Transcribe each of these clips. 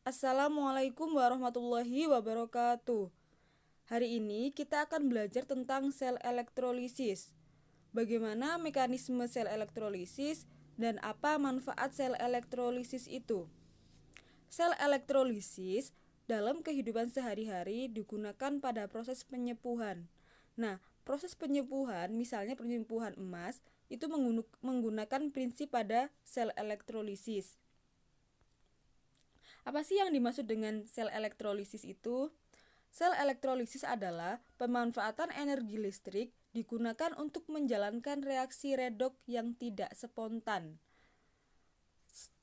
Assalamualaikum warahmatullahi wabarakatuh. Hari ini kita akan belajar tentang sel elektrolisis. Bagaimana mekanisme sel elektrolisis dan apa manfaat sel elektrolisis itu? Sel elektrolisis dalam kehidupan sehari-hari digunakan pada proses penyepuhan. Nah, proses penyepuhan, misalnya penyepuhan emas, itu menggunakan prinsip pada sel elektrolisis. Apa sih yang dimaksud dengan sel elektrolisis itu? Sel elektrolisis adalah pemanfaatan energi listrik digunakan untuk menjalankan reaksi redok yang tidak spontan.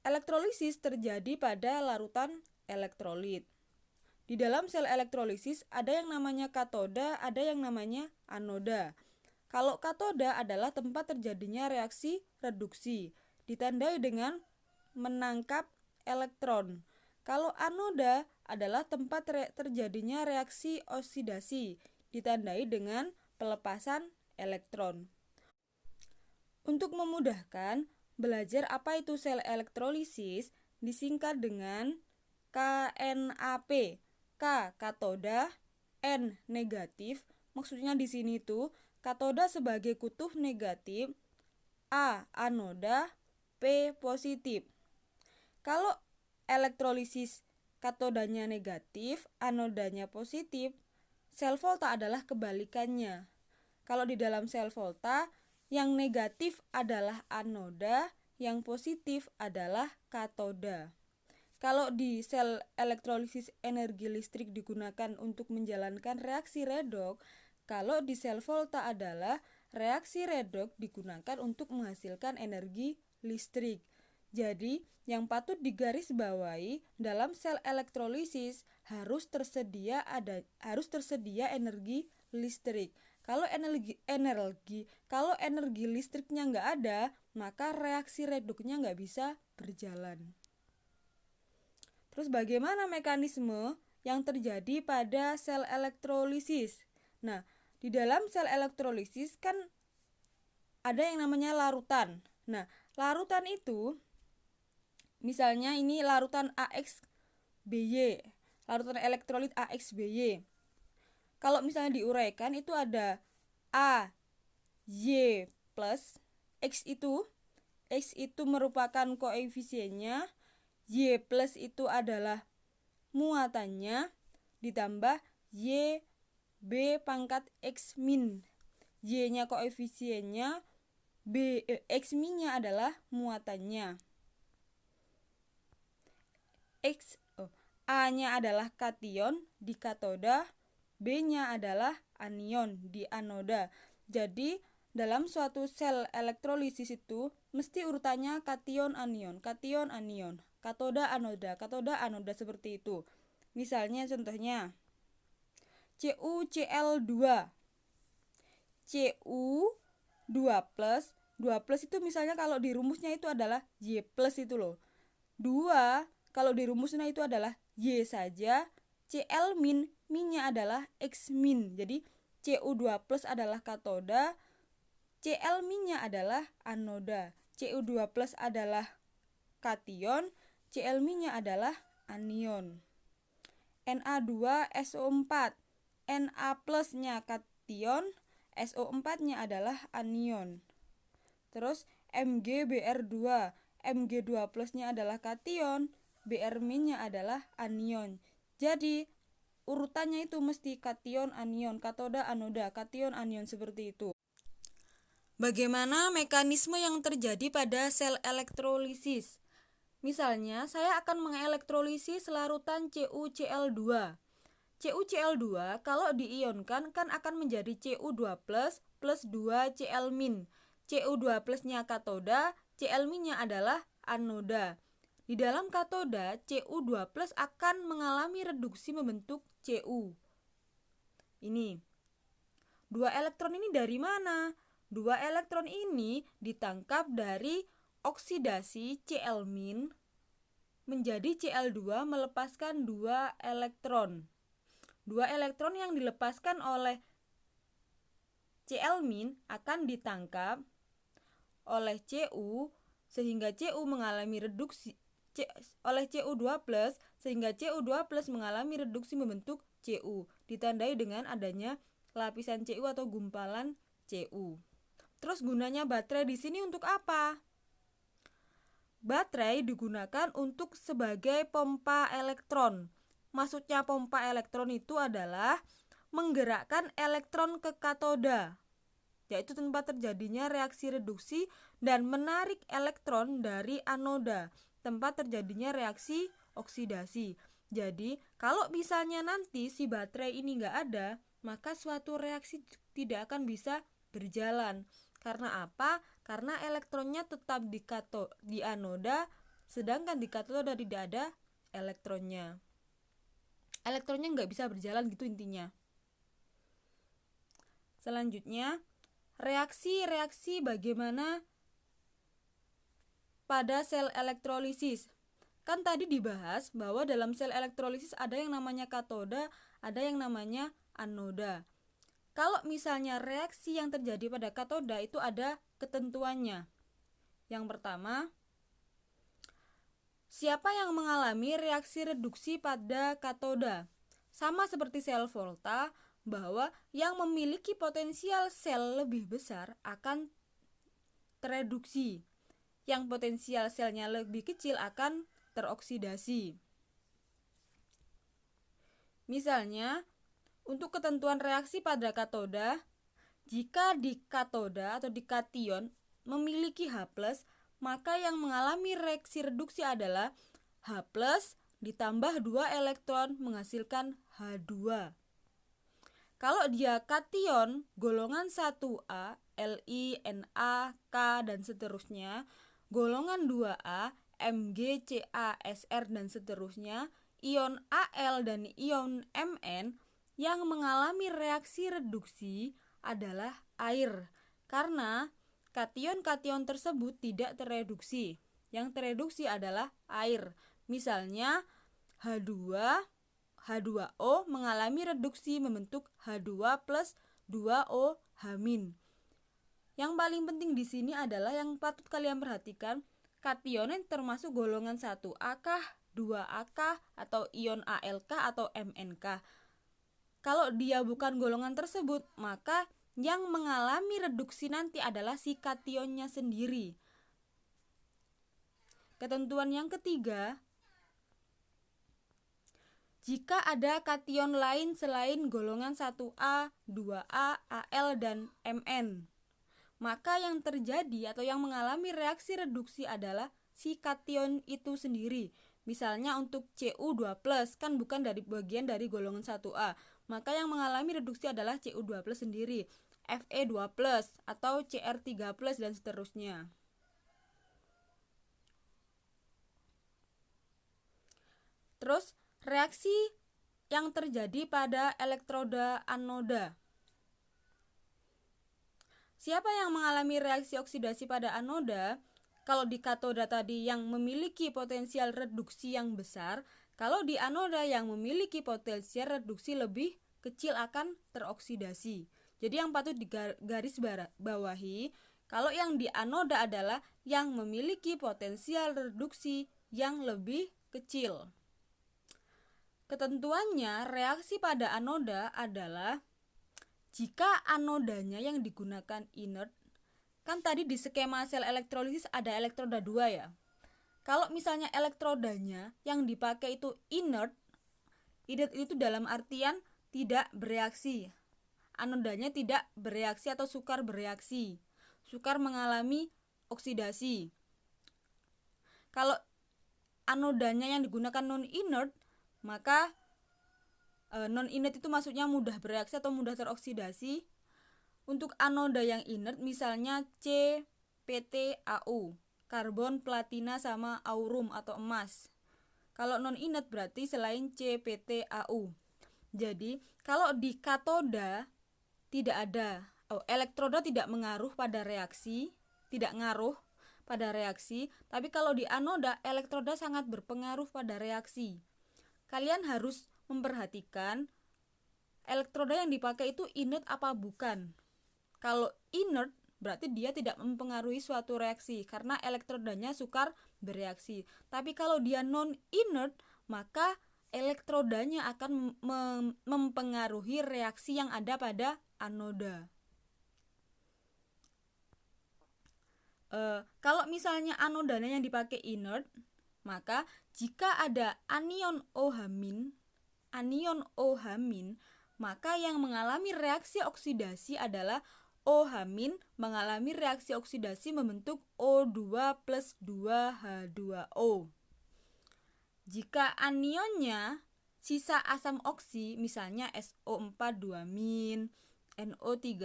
Elektrolisis terjadi pada larutan elektrolit. Di dalam sel elektrolisis ada yang namanya katoda, ada yang namanya anoda. Kalau katoda adalah tempat terjadinya reaksi reduksi, ditandai dengan menangkap elektron. Kalau anoda adalah tempat terjadinya reaksi oksidasi, ditandai dengan pelepasan elektron. Untuk memudahkan belajar apa itu sel elektrolisis, disingkat dengan KNAP. K katoda, N negatif. Maksudnya di sini tuh katoda sebagai kutub negatif, A anoda, P positif. Kalau elektrolisis katodanya negatif, anodanya positif, sel volta adalah kebalikannya. Kalau di dalam sel volta, yang negatif adalah anoda, yang positif adalah katoda. Kalau di sel elektrolisis energi listrik digunakan untuk menjalankan reaksi redok, kalau di sel volta adalah reaksi redok digunakan untuk menghasilkan energi listrik. Jadi, yang patut digarisbawahi dalam sel elektrolisis harus tersedia energi listrik. Kalau energi listriknya nggak ada, maka reaksi reduknya nggak bisa berjalan. Terus bagaimana mekanisme yang terjadi pada sel elektrolisis? Nah, di dalam sel elektrolisis kan ada yang namanya larutan. Nah, larutan itu misalnya ini larutan AXBY, larutan elektrolit AXBY. Kalau misalnya diuraikan itu ada A, Y plus, X itu merupakan koefisiennya, Y plus itu adalah muatannya, ditambah Y B pangkat X min. Y nya koefisiennya, X min nya adalah muatannya. A nya adalah kation di katoda, B nya adalah anion di anoda. Jadi dalam suatu sel elektrolisis itu mesti urutannya kation anion, katoda anoda seperti itu. Misalnya contohnya CuCl2, Cu2 plus, 2 plus itu misalnya kalau di rumusnya itu adalah Y plus itu loh. 2 kalau di rumusnya itu adalah Y saja, Cl min, minnya adalah X min. Jadi Cu2 plus adalah katoda, Cl minnya adalah anoda. Cu2 plus adalah kation, Cl minnya adalah anion. Na2SO4, Na plusnya kation, SO4 nya adalah anion. Terus MgBr2, Mg2 plusnya adalah kation, Br minnya adalah anion. Jadi urutannya itu mesti kation anion, katoda anoda, kation anion seperti itu. Bagaimana mekanisme yang terjadi pada sel elektrolisis? Misalnya, saya akan mengelektrolisis larutan CuCl2. CuCl2 kalau diionkan kan akan menjadi Cu2 plus 2 Cl min. Cu2 plusnya katoda, Cl minnya adalah anoda. Di dalam katoda, Cu2 plus akan mengalami reduksi membentuk Cu. Ini. Dua elektron ini dari mana? Dua elektron ini ditangkap dari oksidasi Cl min menjadi Cl2 melepaskan 2 elektron. 2 elektron yang dilepaskan oleh Cl min akan ditangkap oleh Cu sehingga Cu mengalami reduksi oleh Cu2 plus, sehingga Cu2+ mengalami reduksi membentuk Cu, ditandai dengan adanya lapisan Cu atau gumpalan Cu. Terus gunanya baterai di sini untuk apa? Baterai digunakan untuk sebagai pompa elektron. Maksudnya pompa elektron itu adalah menggerakkan elektron ke katoda, yaitu tempat terjadinya reaksi reduksi, dan menarik elektron dari anoda, tempat terjadinya reaksi oksidasi. Jadi, kalau misalnya nanti si baterai ini nggak ada, maka suatu reaksi tidak akan bisa berjalan. Karena apa? Karena elektronnya tetap di anoda, sedangkan di katoda tidak ada elektronnya. Elektronnya nggak bisa berjalan gitu intinya. Selanjutnya, reaksi-reaksi bagaimana pada sel elektrolisis. Kan tadi dibahas bahwa dalam sel elektrolisis ada yang namanya katoda, ada yang namanya anoda. Kalau misalnya reaksi yang terjadi pada katoda itu ada ketentuannya. Yang pertama, siapa yang mengalami reaksi reduksi pada katoda? Sama seperti sel Volta, bahwa yang memiliki potensial sel lebih besar akan tereduksi. Yang potensial selnya lebih kecil akan teroksidasi. Misalnya, untuk ketentuan reaksi pada katoda, jika di katoda atau di kation memiliki H+, maka yang mengalami reaksi reduksi adalah H+ ditambah 2 elektron menghasilkan H2. Kalau dia kation golongan 1A, Li, Na, K, dan seterusnya, golongan 2A, Mg, Ca, Sr, dan seterusnya, ion Al dan ion Mn, yang mengalami reaksi reduksi adalah air, karena kation-kation tersebut tidak tereduksi. Yang tereduksi adalah air. Misalnya H2, H2O mengalami reduksi membentuk H2 plus 2OH-. Yang paling penting di sini adalah yang patut kalian perhatikan, kation termasuk golongan 1A kah, 2A kah, atau ion Al kah, atau Mn kah. Kalau dia bukan golongan tersebut, maka yang mengalami reduksi nanti adalah si kationnya sendiri. Ketentuan yang ketiga, jika ada kation lain selain golongan 1A, 2A, Al, dan Mn, maka yang terjadi atau yang mengalami reaksi reduksi adalah si kation itu sendiri. Misalnya untuk Cu2+, kan bukan dari bagian dari golongan 1A, maka yang mengalami reduksi adalah Cu2+ sendiri, Fe2+, atau Cr3+, dan seterusnya. Terus, reaksi yang terjadi pada elektroda anoda. Siapa yang mengalami reaksi oksidasi pada anoda? Kalau di katoda tadi yang memiliki potensial reduksi yang besar, kalau di anoda yang memiliki potensial reduksi lebih kecil akan teroksidasi. Jadi yang patut digaris bawahi, kalau yang di anoda adalah yang memiliki potensial reduksi yang lebih kecil. Ketentuannya, reaksi pada anoda adalah jika anodanya yang digunakan inert, kan tadi di skema sel elektrolisis ada elektroda 2 ya. Kalau misalnya elektrodanya yang dipakai itu inert itu dalam artian tidak bereaksi. Anodanya tidak bereaksi atau sukar bereaksi. Sukar mengalami oksidasi. Kalau anodanya yang digunakan non-inert, maka non-inert itu maksudnya mudah bereaksi atau mudah teroksidasi. Untuk anoda yang inert misalnya CPtAu, karbon, platina, sama aurum atau emas. Kalau non-inert berarti selain CPtAu. Jadi kalau di katoda tidak ada, elektroda tidak mengaruh pada reaksi, tapi kalau di anoda elektroda sangat berpengaruh pada reaksi. Kalian harus memperhatikan elektroda yang dipakai itu inert apa bukan. Kalau inert berarti dia tidak mempengaruhi suatu reaksi karena elektrodanya sukar bereaksi. Tapi kalau dia non-inert, maka elektrodanya akan mempengaruhi reaksi yang ada pada anoda. Kalau misalnya anodanya yang dipakai inert, maka jika ada anion OH-, maka yang mengalami reaksi oksidasi adalah OH- mengalami reaksi oksidasi membentuk O2 plus 2H2O. Jika anionnya sisa asam oksi, misalnya SO4 2-, NO3-,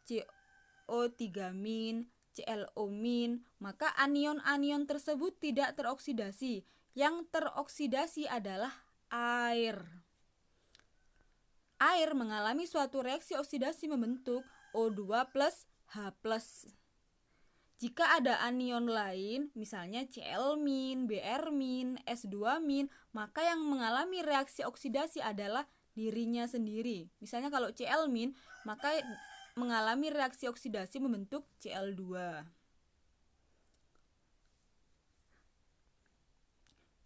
CO3-, ClO-, maka anion-anion tersebut tidak teroksidasi. Yang teroksidasi adalah air. Air mengalami suatu reaksi oksidasi membentuk O2 plus H+. Jika ada anion lain, misalnya Cl-, Br-, S2-, maka yang mengalami reaksi oksidasi adalah dirinya sendiri. Misalnya kalau Cl-, maka mengalami reaksi oksidasi membentuk Cl2.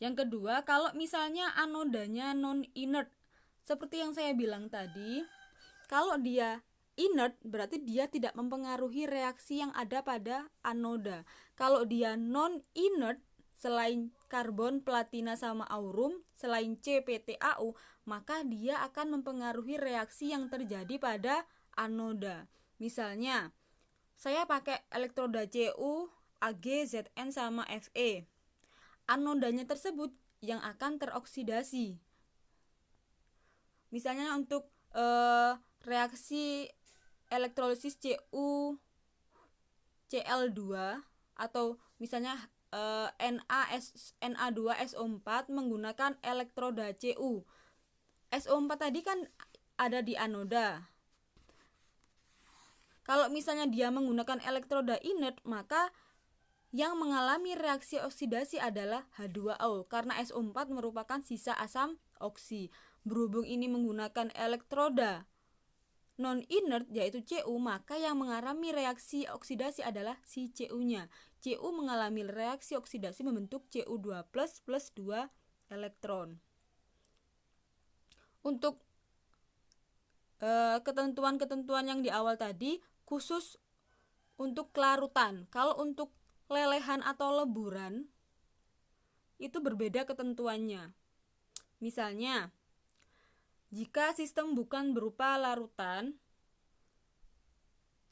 Yang kedua, kalau misalnya anodanya non-inert, seperti yang saya bilang tadi, kalau dia inert berarti dia tidak mempengaruhi reaksi yang ada pada anoda. Kalau dia non-inert, selain karbon, platina, sama aurum, selain CPTAU, maka dia akan mempengaruhi reaksi yang terjadi pada anoda. Misalnya, saya pakai elektroda Cu, Ag, Zn, sama Fe. Anodanya tersebut yang akan teroksidasi. Misalnya untuk reaksi elektrolisis Cu Cl2 atau misalnya Na2SO4 menggunakan elektroda Cu. SO4 tadi kan ada di anoda. Kalau misalnya dia menggunakan elektroda inert, maka yang mengalami reaksi oksidasi adalah H2O karena SO4 merupakan sisa asam oksi. Berhubung ini menggunakan elektroda non-inert yaitu Cu, maka yang mengalami reaksi oksidasi adalah si Cu-nya. Cu mengalami reaksi oksidasi membentuk Cu2 plus 2 elektron. Untuk ketentuan-ketentuan yang di awal tadi khusus untuk kelarutan. Kalau untuk lelehan atau leburan itu berbeda ketentuannya. Misalnya, jika sistem bukan berupa larutan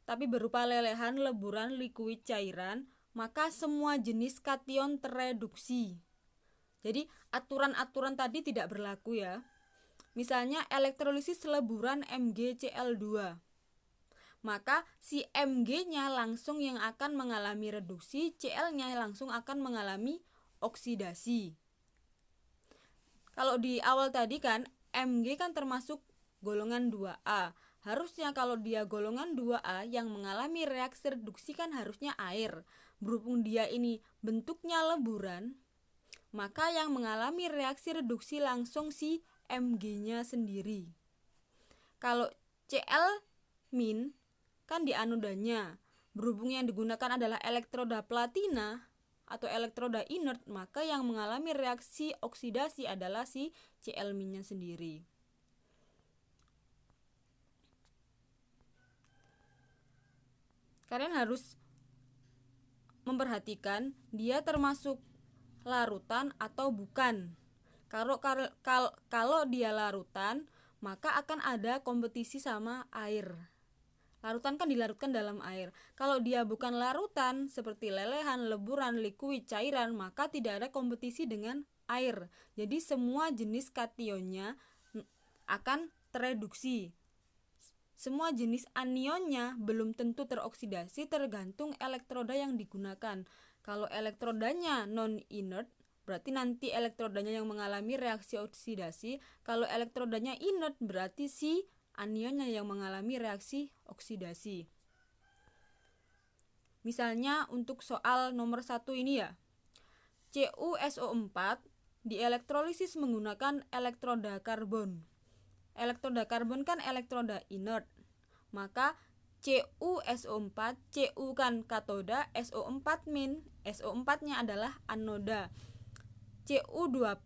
tapi berupa lelehan, leburan, liquid, cairan, maka semua jenis kation tereduksi. Jadi aturan-aturan tadi tidak berlaku ya. Misalnya elektrolisis leburan MgCl2, maka si Mg-nya langsung yang akan mengalami reduksi, Cl-nya langsung akan mengalami oksidasi. Kalau di awal tadi kan Mg kan termasuk golongan 2A. Harusnya kalau dia golongan 2A yang mengalami reaksi reduksi kan harusnya air. Berhubung dia ini bentuknya leburan, maka yang mengalami reaksi reduksi langsung si Mg-nya sendiri. Kalau Cl- kan di anodanya, berhubung yang digunakan adalah elektroda platina atau elektroda inert, maka yang mengalami reaksi oksidasi adalah si Cl-nya sendiri. Kalian harus memperhatikan dia termasuk larutan atau bukan. Kalau dia larutan, maka akan ada kompetisi sama air. Larutan kan dilarutkan dalam air. Kalau dia bukan larutan seperti lelehan, leburan, liquid, cairan, maka tidak ada kompetisi dengan air. Jadi semua jenis kationnya akan tereduksi. Semua jenis anionnya belum tentu teroksidasi, tergantung elektroda yang digunakan. Kalau elektrodanya non-inert, berarti nanti elektrodanya yang mengalami reaksi oksidasi. Kalau elektrodanya inert, berarti si anionnya yang mengalami reaksi oksidasi. Misalnya untuk soal nomor 1 ini ya, CuSO4 dielektrolisis menggunakan elektroda karbon. Elektroda karbon kan elektroda inert, maka CuSO4, Cu kan katoda, SO4-, SO4-nya adalah anoda. Cu2+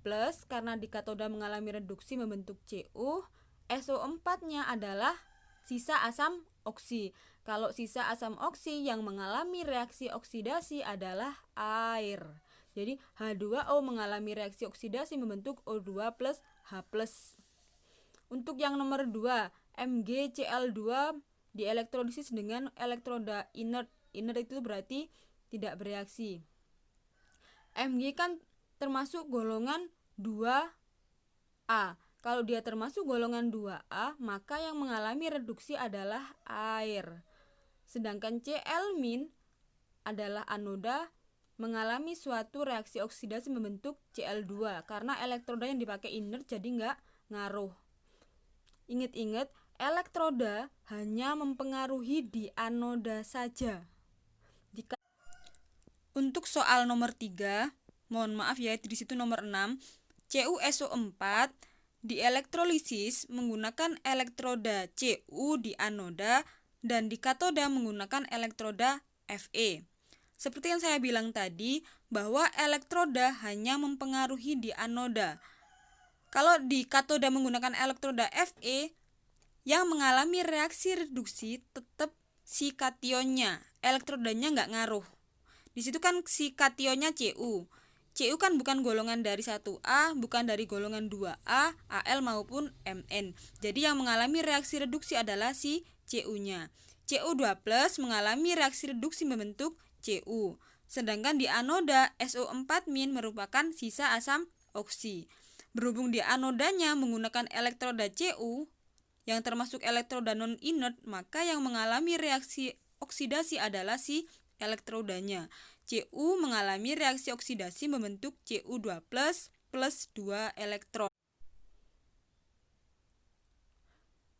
karena di katoda mengalami reduksi membentuk Cu. SO4-nya adalah sisa asam oksi. Kalau sisa asam oksi yang mengalami reaksi oksidasi adalah air. Jadi H2O mengalami reaksi oksidasi membentuk O2 plus H+. Untuk yang nomor 2, MgCl2 dielektrolisis dengan elektroda inert. Inert itu berarti tidak bereaksi. Mg kan termasuk golongan 2A. Kalau dia termasuk golongan 2A, maka yang mengalami reduksi adalah air. Sedangkan Cl- adalah anoda mengalami suatu reaksi oksidasi membentuk Cl2 karena elektroda yang dipakai inert jadi nggak ngaruh. Ingat-ingat, elektroda hanya mempengaruhi di anoda saja. Untuk soal nomor 3, mohon maaf ya, di situ nomor 6, CuSO4 dielektrolisis menggunakan elektroda Cu di anoda dan di katoda menggunakan elektroda Fe. Seperti yang saya bilang tadi, bahwa elektroda hanya mempengaruhi di anoda. Kalau di katoda menggunakan elektroda Fe, yang mengalami reaksi reduksi tetap si kationnya, elektrodanya nggak ngaruh. Di situ kan si kationnya Cu. Cu kan bukan golongan dari 1A, bukan dari golongan 2A, Al maupun Mn. Jadi yang mengalami reaksi reduksi adalah si Cu-nya. Cu2+ mengalami reaksi reduksi membentuk Cu. Sedangkan di anoda SO4- merupakan sisa asam oksi. Berhubung di anodanya menggunakan elektroda Cu yang termasuk elektroda non-inert, maka yang mengalami reaksi oksidasi adalah si elektrodanya. Cu mengalami reaksi oksidasi membentuk Cu2+ plus 2 elektron.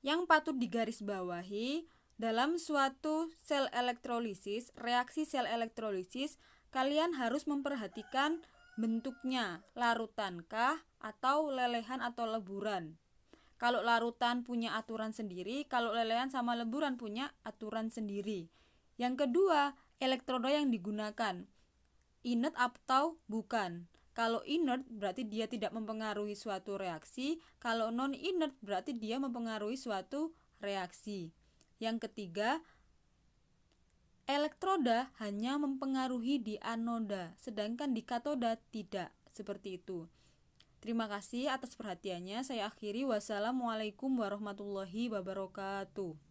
Yang patut digarisbawahi, dalam suatu sel elektrolisis, reaksi sel elektrolisis, kalian harus memperhatikan bentuknya, larutankah atau lelehan atau leburan. Kalau larutan punya aturan sendiri, kalau lelehan sama leburan punya aturan sendiri. Yang kedua, elektroda yang digunakan, inert atau bukan. Kalau inert berarti dia tidak mempengaruhi suatu reaksi, kalau non-inert berarti dia mempengaruhi suatu reaksi. Yang ketiga, elektroda hanya mempengaruhi di anoda, sedangkan di katoda tidak. Seperti itu. Terima kasih atas perhatiannya. Saya akhiri. Wassalamualaikum warahmatullahi wabarakatuh.